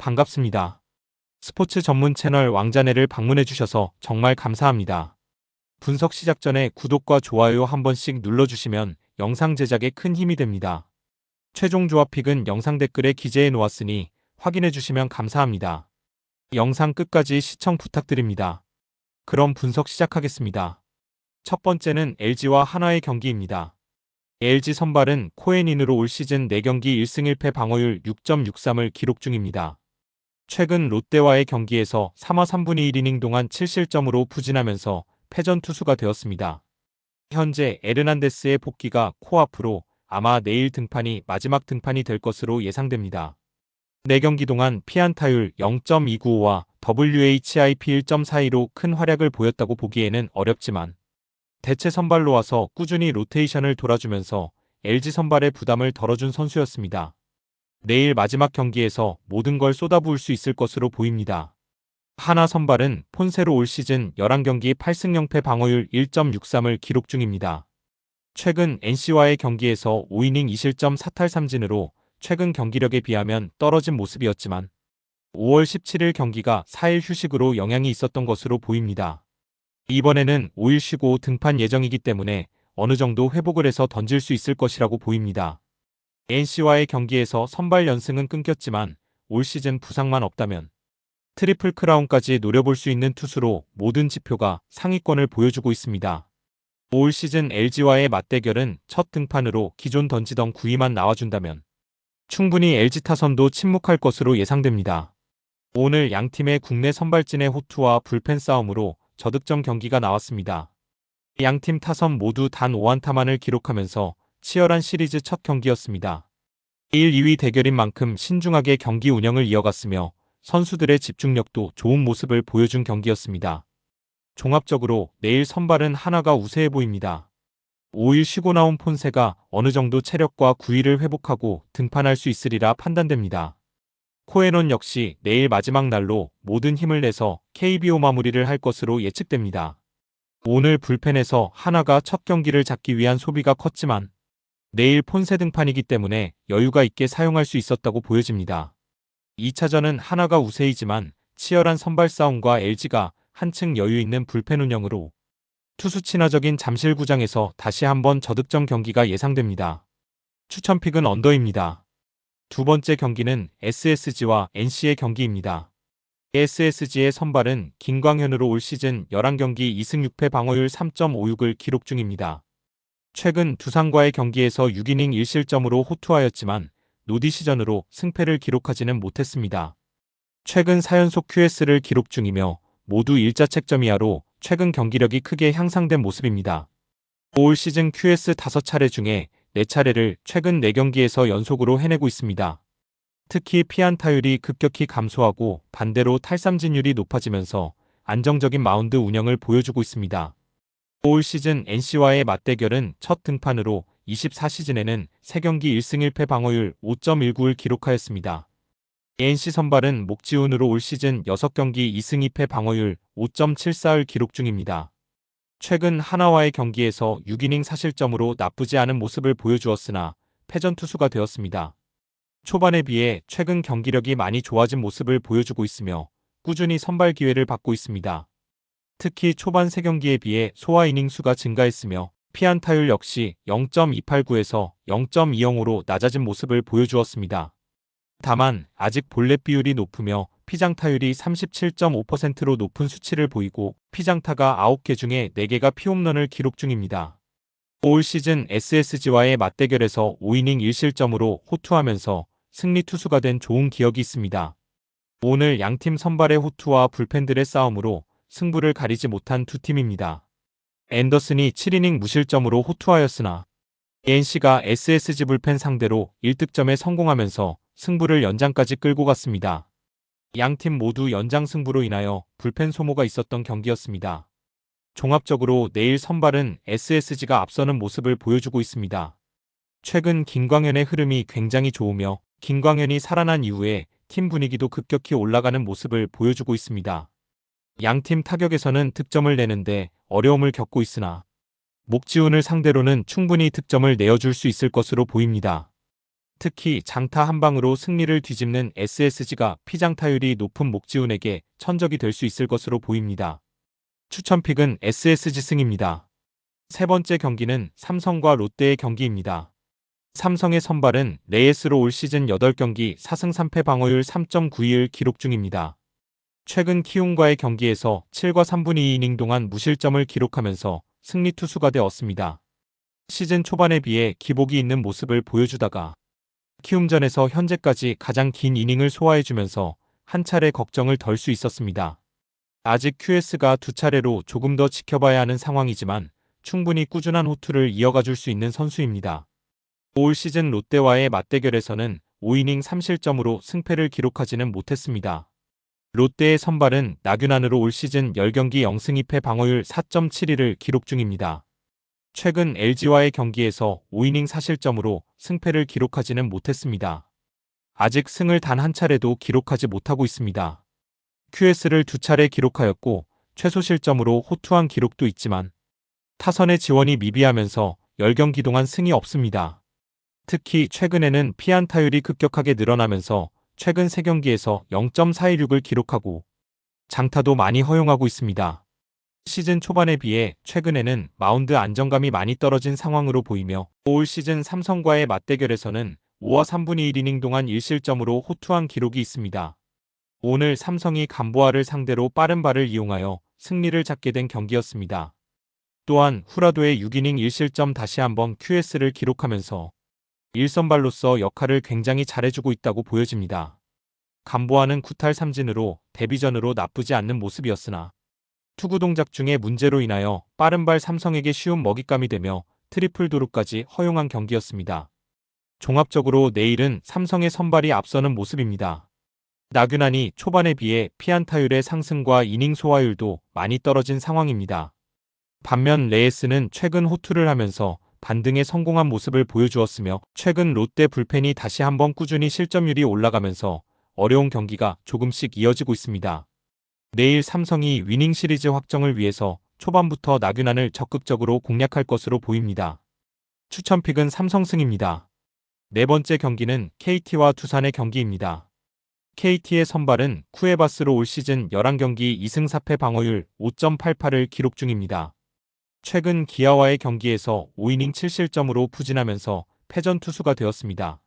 반갑습니다. 스포츠 전문 채널 왕자네를 방문해주셔서 정말 감사합니다. 분석 시작 전에 구독과 좋아요 한 번씩 눌러주시면 영상 제작에 큰 힘이 됩니다. 최종 조합 픽은 영상 댓글에 기재해 놓았으니 확인해주시면 감사합니다. 영상 끝까지 시청 부탁드립니다. 그럼 분석 시작하겠습니다. 첫 번째는 LG와 한화의 경기입니다. LG 선발은 코엔인으로 올 시즌 4경기 1승 1패 방어율 6.63을 기록 중입니다. 최근 롯데와의 경기에서 3와 3분의 1이닝 동안 7실점으로 부진하면서 패전 투수가 되었습니다. 현재 에르난데스의 복귀가 코앞으로 아마 내일 등판이 마지막 등판이 될 것으로 예상됩니다. 4경기 동안 피안타율 0.295와 WHIP 1.42로 큰 활약을 보였다고 보기에는 어렵지만 대체 선발로 와서 꾸준히 로테이션을 돌아주면서 LG 선발의 부담을 덜어준 선수였습니다. 내일 마지막 경기에서 모든 걸 쏟아부을 수 있을 것으로 보입니다. 한화 선발은 폰세로 올 시즌 11경기 8승 0패 방어율 1.63을 기록 중입니다. 최근 NC와의 경기에서 5이닝 2실점 4탈 3진으로 최근 경기력에 비하면 떨어진 모습이었지만 5월 17일 경기가 4일 휴식으로 영향이 있었던 것으로 보입니다. 이번에는 5일 쉬고 등판 예정이기 때문에 어느 정도 회복을 해서 던질 수 있을 것이라고 보입니다. NC와의 경기에서 선발 연승은 끊겼지만 올 시즌 부상만 없다면 트리플 크라운까지 노려볼 수 있는 투수로 모든 지표가 상위권을 보여주고 있습니다. 올 시즌 LG와의 맞대결은 첫 등판으로 기존 던지던 9위만 나와준다면 충분히 LG 타선도 침묵할 것으로 예상됩니다. 오늘 양팀의 국내 선발진의 호투와 불펜 싸움으로 저득점 경기가 나왔습니다. 양팀 타선 모두 단 5안타만을 기록하면서 치열한 시리즈 첫 경기였습니다. 1, 2위 대결인 만큼 신중하게 경기 운영을 이어갔으며 선수들의 집중력도 좋은 모습을 보여준 경기였습니다. 종합적으로 내일 선발은 한화가 우세해 보입니다. 5일 쉬고 나온 폰세가 어느 정도 체력과 구위를 회복하고 등판할 수 있으리라 판단됩니다. 코에논 역시 내일 마지막 날로 모든 힘을 내서 KBO 마무리를 할 것으로 예측됩니다. 오늘 불펜에서 한화가 첫 경기를 잡기 위한 소비가 컸지만 내일 폰세 등판이기 때문에 여유가 있게 사용할 수 있었다고 보여집니다. 2차전은 한화가 우세이지만 치열한 선발 싸움과 LG가 한층 여유 있는 불펜 운영으로 투수 친화적인 잠실구장에서 다시 한번 저득점 경기가 예상됩니다. 추천픽은 언더입니다. 두 번째 경기는 SSG와 NC의 경기입니다. SSG의 선발은 김광현으로 올 시즌 11경기 2승 6패 방어율 3.56을 기록 중입니다. 최근 두산과의 경기에서 6이닝 1실점으로 호투하였지만 노디 시전으로 승패를 기록하지는 못했습니다. 최근 4연속 QS를 기록 중이며 모두 일자책점 이하로 최근 경기력이 크게 향상된 모습입니다. 올 시즌 QS 5차례 중에 4차례를 최근 4경기에서 연속으로 해내고 있습니다. 특히 피안타율이 급격히 감소하고 반대로 탈삼진율이 높아지면서 안정적인 마운드 운영을 보여주고 있습니다. 올 시즌 NC와의 맞대결은 첫 등판으로 24시즌에는 3경기 1승 1패 방어율 5.19을 기록하였습니다. NC 선발은 목지훈으로 올 시즌 6경기 2승 2패 방어율 5.74을 기록 중입니다. 최근 한화와의 경기에서 6이닝 4실점으로 나쁘지 않은 모습을 보여주었으나 패전 투수가 되었습니다. 초반에 비해 최근 경기력이 많이 좋아진 모습을 보여주고 있으며 꾸준히 선발 기회를 받고 있습니다. 특히 초반 3경기에 비해 소화 이닝 수가 증가했으며 피안타율 역시 0.289에서 0.20으로 낮아진 모습을 보여주었습니다. 다만 아직 볼넷 비율이 높으며 피장타율이 37.5%로 높은 수치를 보이고 피장타가 9개 중에 4개가 피홈런을 기록 중입니다. 올 시즌 SSG와의 맞대결에서 5이닝 1실점으로 호투하면서 승리 투수가 된 좋은 기억이 있습니다. 오늘 양팀 선발의 호투와 불펜들의 싸움으로 승부를 가리지 못한 두 팀입니다. 앤더슨이 7이닝 무실점으로 호투하였으나 NC가 SSG 불펜 상대로 1득점에 성공하면서 승부를 연장까지 끌고 갔습니다. 양팀 모두 연장 승부로 인하여 불펜 소모가 있었던 경기였습니다. 종합적으로 내일 선발은 SSG가 앞서는 모습을 보여주고 있습니다. 최근 김광현의 흐름이 굉장히 좋으며 김광현이 살아난 이후에 팀 분위기도 급격히 올라가는 모습을 보여주고 있습니다. 양팀 타격에서는 득점을 내는데 어려움을 겪고 있으나 목지훈을 상대로는 충분히 득점을 내어줄 수 있을 것으로 보입니다. 특히 장타 한 방으로 승리를 뒤집는 SSG가 피장타율이 높은 목지훈에게 천적이 될 수 있을 것으로 보입니다. 추천픽은 SSG 승입니다. 세 번째 경기는 삼성과 롯데의 경기입니다. 삼성의 선발은 레예스로 올 시즌 8경기 4승 3패 방어율 3.92를 기록 중입니다. 최근 키움과의 경기에서 7과 3분의 2이닝 동안 무실점을 기록하면서 승리 투수가 되었습니다. 시즌 초반에 비해 기복이 있는 모습을 보여주다가 키움전에서 현재까지 가장 긴 이닝을 소화해주면서 한 차례 걱정을 덜 수 있었습니다. 아직 QS가 두 차례로 조금 더 지켜봐야 하는 상황이지만 충분히 꾸준한 호투를 이어가줄 수 있는 선수입니다. 올 시즌 롯데와의 맞대결에서는 5이닝 3실점으로 승패를 기록하지는 못했습니다. 롯데의 선발은 나균안으로 올 시즌 10경기 0승 2패 방어율 4.72를 기록 중입니다. 최근 LG와의 경기에서 5이닝 4실점으로 승패를 기록하지는 못했습니다. 아직 승을 단 한 차례도 기록하지 못하고 있습니다. QS를 두 차례 기록하였고 최소 실점으로 호투한 기록도 있지만 타선의 지원이 미비하면서 10경기 동안 승이 없습니다. 특히 최근에는 피안타율이 급격하게 늘어나면서 최근 3경기에서 0.416을 기록하고 장타도 많이 허용하고 있습니다. 시즌 초반에 비해 최근에는 마운드 안정감이 많이 떨어진 상황으로 보이며 올 시즌 삼성과의 맞대결에서는 5와 3분의 1이닝 동안 1실점으로 호투한 기록이 있습니다. 오늘 삼성이 감보아를 상대로 빠른 발을 이용하여 승리를 잡게 된 경기였습니다. 또한 후라도의 6이닝 1실점 다시 한번 QS를 기록하면서 1선발로서 역할을 굉장히 잘해주고 있다고 보여집니다. 감보아는 9탈 3진으로 데뷔전으로 나쁘지 않는 모습이었으나 투구 동작 중에 문제로 인하여 빠른 발 삼성에게 쉬운 먹잇감이 되며 트리플 도루까지 허용한 경기였습니다. 종합적으로 내일은 삼성의 선발이 앞서는 모습입니다. 나균안이 초반에 비해 피안타율의 상승과 이닝 소화율도 많이 떨어진 상황입니다. 반면 레예스는 최근 호투를 하면서 반등에 성공한 모습을 보여주었으며 최근 롯데 불펜이 다시 한번 꾸준히 실점률이 올라가면서 어려운 경기가 조금씩 이어지고 있습니다. 내일 삼성이 위닝 시리즈 확정을 위해서 초반부터 나균안을 적극적으로 공략할 것으로 보입니다. 추천픽은 삼성승입니다. 네 번째 경기는 KT와 두산의 경기입니다. KT의 선발은 쿠에바스로 올 시즌 11경기 2승 4패 방어율 5.88을 기록 중입니다. 최근 기아와의 경기에서 5이닝 7실점으로 부진하면서 패전 투수가 되었습니다.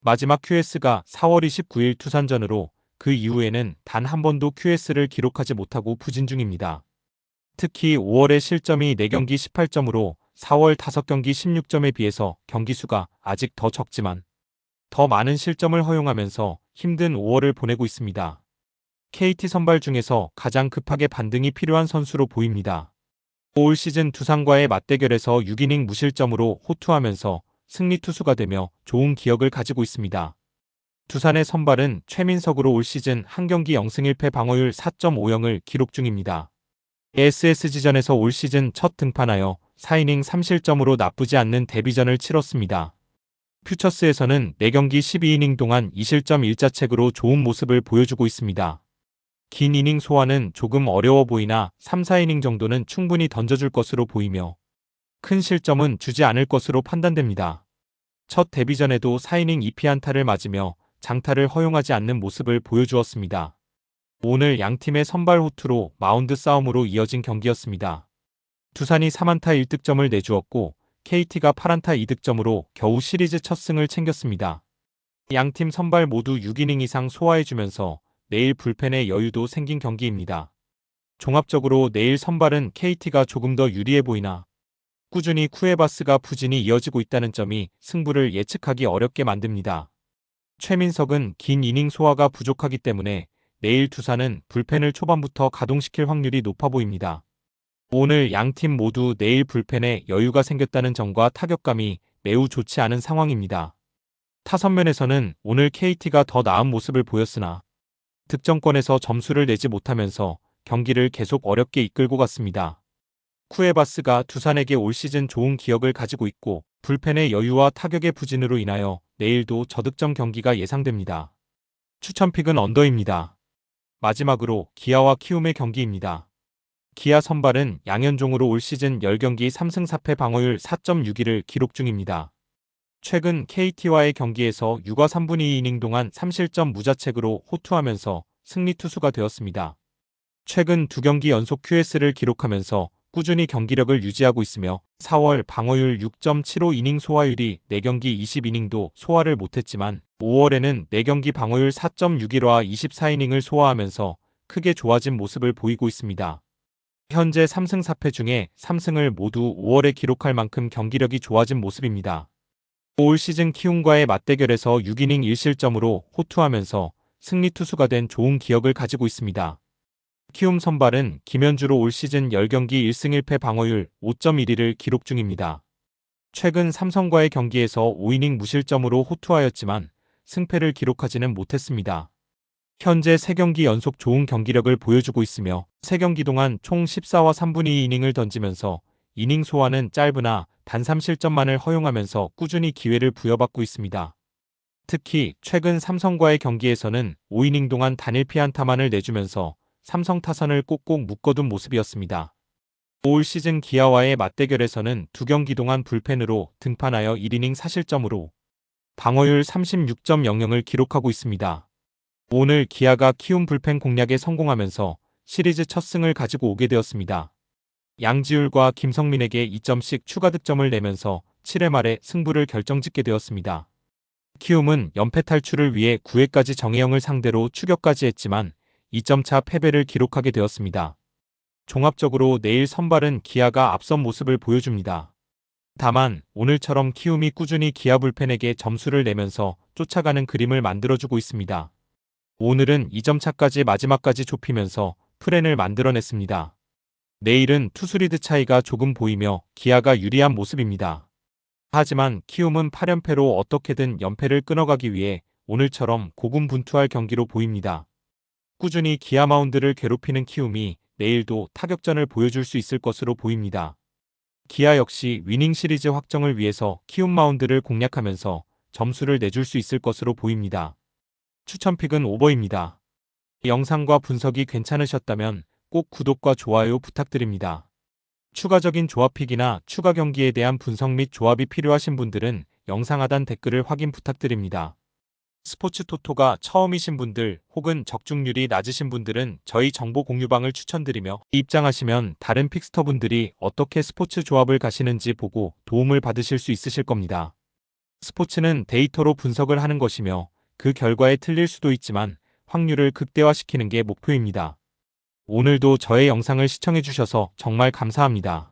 마지막 QS가 4월 29일 두산전으로 그 이후에는 단 한 번도 QS를 기록하지 못하고 부진 중입니다. 특히 5월의 실점이 4경기 18점으로 4월 5경기 16점에 비해서 경기 수가 아직 더 적지만 더 많은 실점을 허용하면서 힘든 5월을 보내고 있습니다. KT 선발 중에서 가장 급하게 반등이 필요한 선수로 보입니다. 올 시즌 두산과의 맞대결에서 6이닝 무실점으로 호투하면서 승리 투수가 되며 좋은 기억을 가지고 있습니다. 두산의 선발은 최민석으로 올 시즌 한 경기 0승 1패 방어율 4.50을 기록 중입니다. SSG전에서 올 시즌 첫 등판하여 4이닝 3실점으로 나쁘지 않는 데뷔전을 치렀습니다. 퓨처스에서는 4경기 12이닝 동안 2실점 1자책으로 좋은 모습을 보여주고 있습니다. 긴 이닝 소화는 조금 어려워 보이나 3, 4이닝 정도는 충분히 던져줄 것으로 보이며 큰 실점은 주지 않을 것으로 판단됩니다. 첫 데뷔전에도 4이닝 2피안타를 맞으며 장타를 허용하지 않는 모습을 보여주었습니다. 오늘 양팀의 선발 호투로 마운드 싸움으로 이어진 경기였습니다. 두산이 3안타 1득점을 내주었고 KT가 8안타 2득점으로 겨우 시리즈 첫 승을 챙겼습니다. 양팀 선발 모두 6이닝 이상 소화해주면서 내일 불펜의 여유도 생긴 경기입니다. 종합적으로 내일 선발은 KT가 조금 더 유리해 보이나 꾸준히 쿠에바스가 부진이 이어지고 있다는 점이 승부를 예측하기 어렵게 만듭니다. 최민석은 긴 이닝 소화가 부족하기 때문에 내일 두산은 불펜을 초반부터 가동시킬 확률이 높아 보입니다. 오늘 양팀 모두 내일 불펜에 여유가 생겼다는 점과 타격감이 매우 좋지 않은 상황입니다. 타선면에서는 오늘 KT가 더 나은 모습을 보였으나 득점권에서 점수를 내지 못하면서 경기를 계속 어렵게 이끌고 갔습니다. 쿠에바스가 두산에게 올 시즌 좋은 기억을 가지고 있고 불펜의 여유와 타격의 부진으로 인하여 내일도 저득점 경기가 예상됩니다. 추천픽은 언더입니다. 마지막으로 기아와 키움의 경기입니다. 기아 선발은 양현종으로 올 시즌 10경기 3승 4패 방어율 4.61을 기록 중입니다. 최근 KT와의 경기에서 6와 3분의 2이닝 동안 3실점 무자책으로 호투하면서 승리 투수가 되었습니다. 최근 2경기 연속 QS를 기록하면서 꾸준히 경기력을 유지하고 있으며 4월 방어율 6.75이닝 소화율이 4경기 20이닝도 소화를 못했지만 5월에는 4경기 방어율 4.61와 24이닝을 소화하면서 크게 좋아진 모습을 보이고 있습니다. 현재 3승 4패 중에 3승을 모두 5월에 기록할 만큼 경기력이 좋아진 모습입니다. 올 시즌 키움과의 맞대결에서 6이닝 1실점으로 호투하면서 승리 투수가 된 좋은 기억을 가지고 있습니다. 키움 선발은 김현주로 올 시즌 10경기 1승 1패 방어율 5.12를 기록 중입니다. 최근 삼성과의 경기에서 5이닝 무실점으로 호투하였지만 승패를 기록하지는 못했습니다. 현재 3경기 연속 좋은 경기력을 보여주고 있으며 3경기 동안 총 14와 3분의 2이닝을 던지면서 이닝 소화는 짧으나 단 3실점만을 허용하면서 꾸준히 기회를 부여받고 있습니다. 특히 최근 삼성과의 경기에서는 5이닝 동안 단일 피안타만을 내주면서 삼성 타선을 꼭꼭 묶어둔 모습이었습니다. 올 시즌 기아와의 맞대결에서는 2경기 동안 불펜으로 등판하여 1이닝 4실점으로 방어율 36.00을 기록하고 있습니다. 오늘 기아가 키움 불펜 공략에 성공하면서 시리즈 첫 승을 가지고 오게 되었습니다. 양지율과 김성민에게 2점씩 추가 득점을 내면서 7회 말에 승부를 결정짓게 되었습니다. 키움은 연패 탈출을 위해 9회까지 정혜영을 상대로 추격까지 했지만 2점차 패배를 기록하게 되었습니다. 종합적으로 내일 선발은 기아가 앞선 모습을 보여줍니다. 다만 오늘처럼 키움이 꾸준히 기아 불펜에게 점수를 내면서 쫓아가는 그림을 만들어주고 있습니다. 오늘은 2점차까지 마지막까지 좁히면서 프렌을 만들어냈습니다. 내일은 투수 리드 차이가 조금 보이며 기아가 유리한 모습입니다. 하지만 키움은 8연패로 어떻게든 연패를 끊어가기 위해 오늘처럼 고군분투할 경기로 보입니다. 꾸준히 기아 마운드를 괴롭히는 키움이 내일도 타격전을 보여줄 수 있을 것으로 보입니다. 기아 역시 위닝 시리즈 확정을 위해서 키움 마운드를 공략하면서 점수를 내줄 수 있을 것으로 보입니다. 추천픽은 오버입니다. 영상과 분석이 괜찮으셨다면 꼭 구독과 좋아요 부탁드립니다. 추가적인 조합픽이나 추가 경기에 대한 분석 및 조합이 필요하신 분들은 영상 하단 댓글을 확인 부탁드립니다. 스포츠 토토가 처음이신 분들 혹은 적중률이 낮으신 분들은 저희 정보 공유방을 추천드리며 입장하시면 다른 픽스터분들이 어떻게 스포츠 조합을 가시는지 보고 도움을 받으실 수 있으실 겁니다. 스포츠는 데이터로 분석을 하는 것이며 그 결과에 틀릴 수도 있지만 확률을 극대화시키는 게 목표입니다. 오늘도 저의 영상을 시청해주셔서 정말 감사합니다.